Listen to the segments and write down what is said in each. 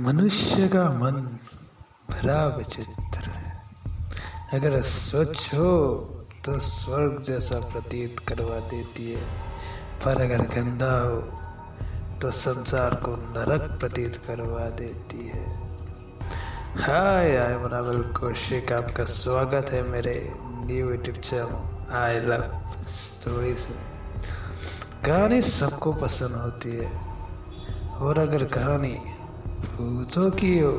मनुष्य का मन बड़ा विचित्र है। अगर स्वच्छ हो तो स्वर्ग जैसा प्रतीत करवा देती है, पर अगर गंदा हो तो संसार को नरक प्रतीत करवा देती है। हाय, आई एम अनावल कौशिक, आपका स्वागत है मेरे new YouTube channel I love stories में। कहानी सबको पसंद होती है, और अगर कहानी भूतों की हो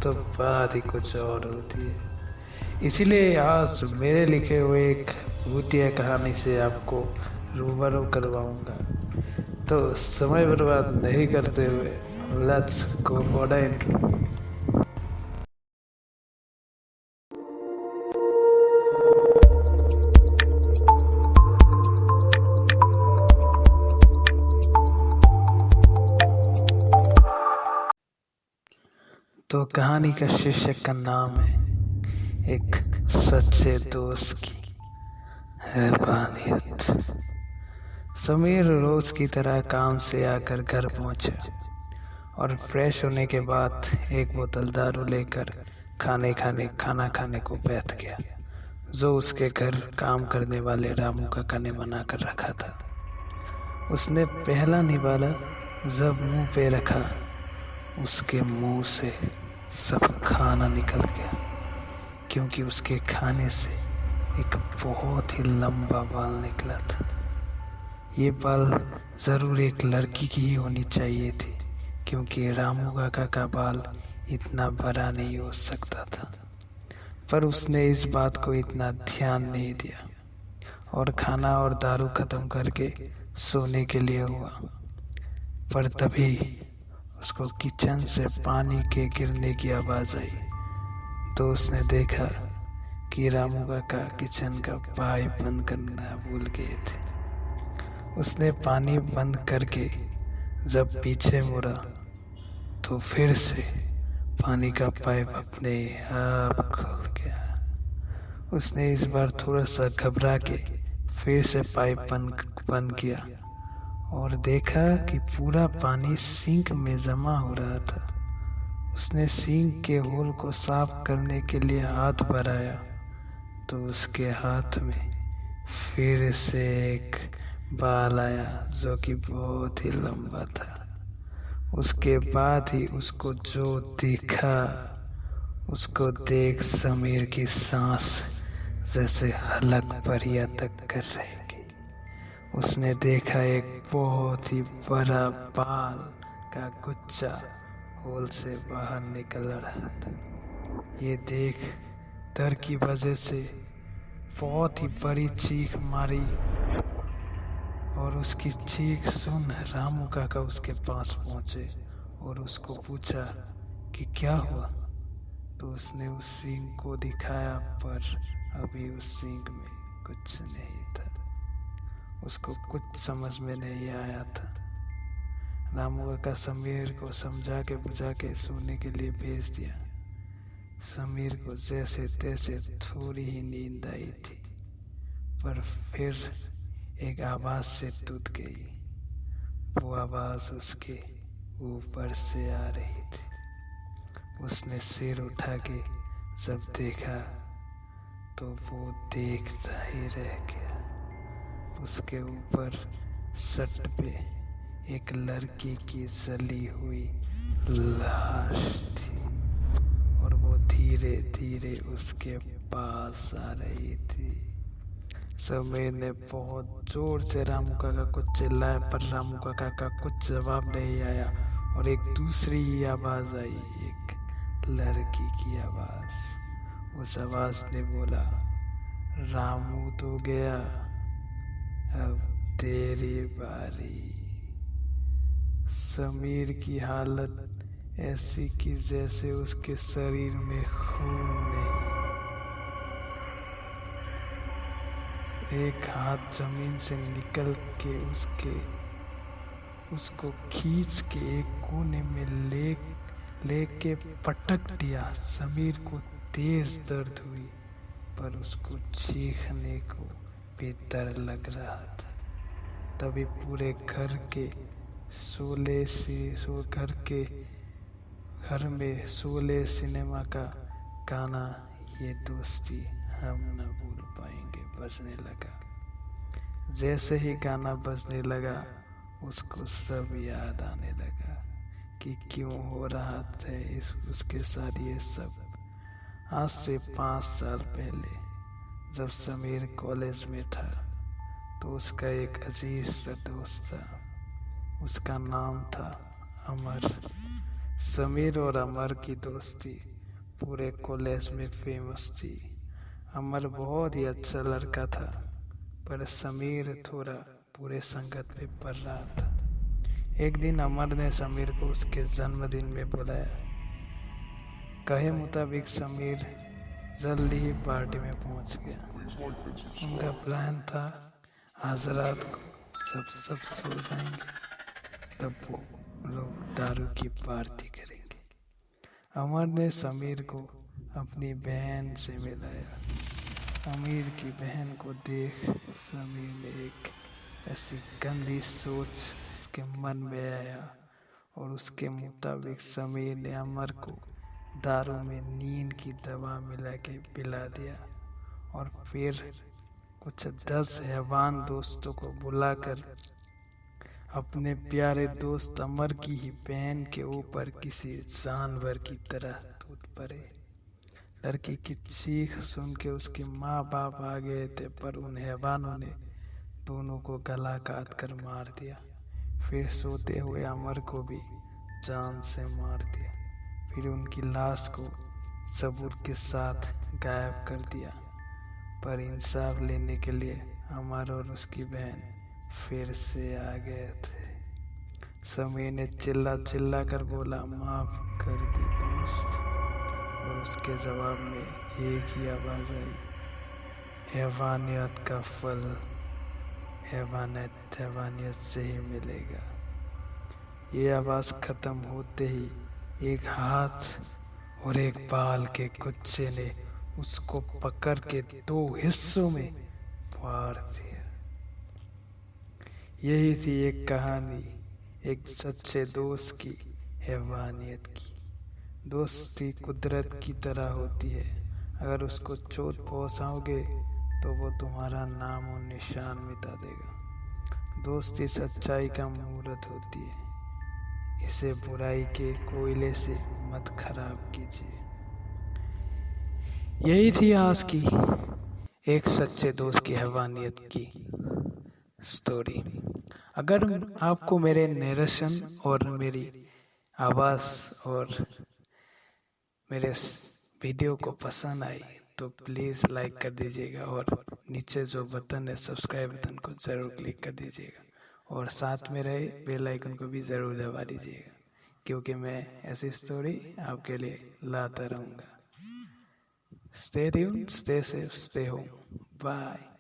तो बात ही कुछ और होती है। इसीलिए आज मेरे लिखे हुए एक भूतिया कहानी से आपको रूबरू करवाऊंगा। तो समय बर्बाद नहीं करते हुए let's go for the intro. तो कहानी का शीर्षक का नाम है एक सच्चे दोस्त की हैवानियत। समीर रोज की तरह काम से आकर घर पहुंचा और फ्रेश होने के बाद एक बोतल दारू लेकर खाना खाने को बैठ गया, जो उसके घर काम करने वाले रामू काका ने बना कर रखा था। उसने पहला निवाला जब मुंह पे रखा, उसके मुंह से सब खाना निकल गया, क्योंकि उसके खाने से एक बहुत ही लंबा बाल निकला था। ये बाल जरूर एक लड़की की ही होनी चाहिए थी, क्योंकि रामू काका का बाल इतना बड़ा नहीं हो सकता था। पर उसने इस बात को इतना ध्यान नहीं दिया और खाना और दारू खत्म करके सोने के लिए हुआ। पर तभी उसको किचन से पानी के गिरने की आवाज आई, तो उसने देखा कि रामू काका किचन का पाइप बंद करना भूल गए थे। उसने पानी बंद करके जब पीछे मुड़ा तो फिर से पानी का पाइप अपने आप खुल गया। उसने इस बार थोड़ा सा घबरा के फिर से पाइप बंद किया और देखा कि पूरा पानी सिंक में जमा हो रहा था। उसने सिंक के होल को साफ करने के लिए हाथ बढ़ाया तो उसके हाथ में फिर से एक बाल आया, जो कि बहुत ही लंबा था। उसके बाद ही उसको जो दिखा, उसको देख समीर की सांस जैसे हलक परिया तक कर रही। उसने देखा एक बहुत ही बड़ा बाल का गुच्छा होल से बाहर निकल रहा था। ये देख डर की वजह से बहुत ही बड़ी चीख मारी, और उसकी चीख सुन रामू काका उसके पास पहुंचे और उसको पूछा कि क्या हुआ। तो उसने उस सिंक को दिखाया, पर अभी उस सिंक में कुछ नहीं था। उसको कुछ समझ में नहीं आया था। रामू काका समीर को समझा के बुझा के सोने के लिए भेज दिया। समीर को जैसे तैसे थोड़ी ही नींद आई थी, पर फिर एक आवाज से टूट गई। वो आवाज उसके ऊपर से आ रही थी। उसने सिर उठा के जब देखा तो वो देखता ही रह गया। उसके ऊपर सट पे एक लड़की की जली हुई लाश थी, और वो धीरे धीरे उसके पास आ रही थी। समीर ने बहुत जोर से रामू काका को चिल्लाया, पर रामू काका का कुछ जवाब नहीं आया, और एक दूसरी ही आवाज आई, एक लड़की की आवाज। उस आवाज ने बोला, रामू तो गया, अब तेरी बारी। समीर की हालत ऐसी कि जैसे उसके शरीर में खून नहीं। एक हाथ जमीन से निकल के उसको खींच के एक कोने में लेके पटक दिया। समीर को तेज दर्द हुई, पर उसको चीखने को भी डर लग रहा था। तभी पूरे घर के घर में शोले सिनेमा का गाना ये दोस्ती हम न भूल पाएंगे बजने लगा। जैसे ही गाना बजने लगा उसको सब याद आने लगा कि क्यों हो रहा था उसके साथ ये सब। आज से 5 साल पहले जब समीर कॉलेज में था तो उसका एक अजीज सा दोस्त था। उसका नाम था अमर। समीर और अमर की दोस्ती पूरे कॉलेज में फेमस थी। अमर बहुत ही अच्छा लड़का था पर समीर थोड़ा पूरे संगत पे पड़ रहा था। एक दिन अमर ने समीर को उसके जन्मदिन में बुलाया। कहे मुताबिक समीर जल्दी ही पार्टी में पहुंच गया। उनका प्लान था आज रात को जब सब सो जाएंगे तब वो लोग दारू की पार्टी करेंगे। अमर ने समीर को अपनी बहन से मिलाया। अमीर की बहन को देख समीर ने एक ऐसी गंदी सोच उसके मन में आया और उसके मुताबिक समीर ने अमर को दारू में नींद की दवा मिला के पिला दिया और फिर कुछ 10 हैवान दोस्तों को बुलाकर अपने प्यारे दोस्त अमर की ही बहन के ऊपर किसी जानवर की तरह टूट पड़े। लड़की की चीख सुन के उसके माँ बाप आ गए थे पर उन हैवानों ने दोनों को गला काट कर मार दिया। फिर सोते हुए अमर को भी जान से मार दिया। फिर उनकी लाश को सबूत के साथ गायब कर दिया। पर इंसाफ लेने के लिए अमर और उसकी बहन फिर से आ गए थे। समीर ने चिल्ला चिल्ला कर बोला माफ कर दी दोस्त। और उसके जवाब में एक ही आवाज आई, हैवानियत का फल हैवानियत से ही मिलेगा। ये आवाज खत्म होते ही एक हाथ और एक बाल के गुच्छे ने उसको पकड़ के 2 हिस्सों में फाड़ दिया। यही थी एक कहानी एक सच्चे दोस्त की हैवानियत की। दोस्ती कुदरत की तरह होती है। अगर उसको चोट पहुंचाओगे तो वो तुम्हारा नाम और निशान मिटा देगा। दोस्ती सच्चाई का मुहूर्त होती है। इसे बुराई के कोयले से मत खराब कीजिए। यही थी आज की एक सच्चे दोस्त की हैवानियत की स्टोरी। अगर आपको मेरे नरेशन और मेरी आवाज़ और मेरे वीडियो को पसंद आई तो प्लीज़ लाइक कर दीजिएगा और नीचे जो बटन है सब्सक्राइब बटन को ज़रूर क्लिक कर दीजिएगा और साथ में रहे बेल आइकन को भी ज़रूर दबा दीजिएगा क्योंकि मैं ऐसी स्टोरी आपके लिए लाता रहूँगा। Stay tuned, stay safe, stay home. Bye.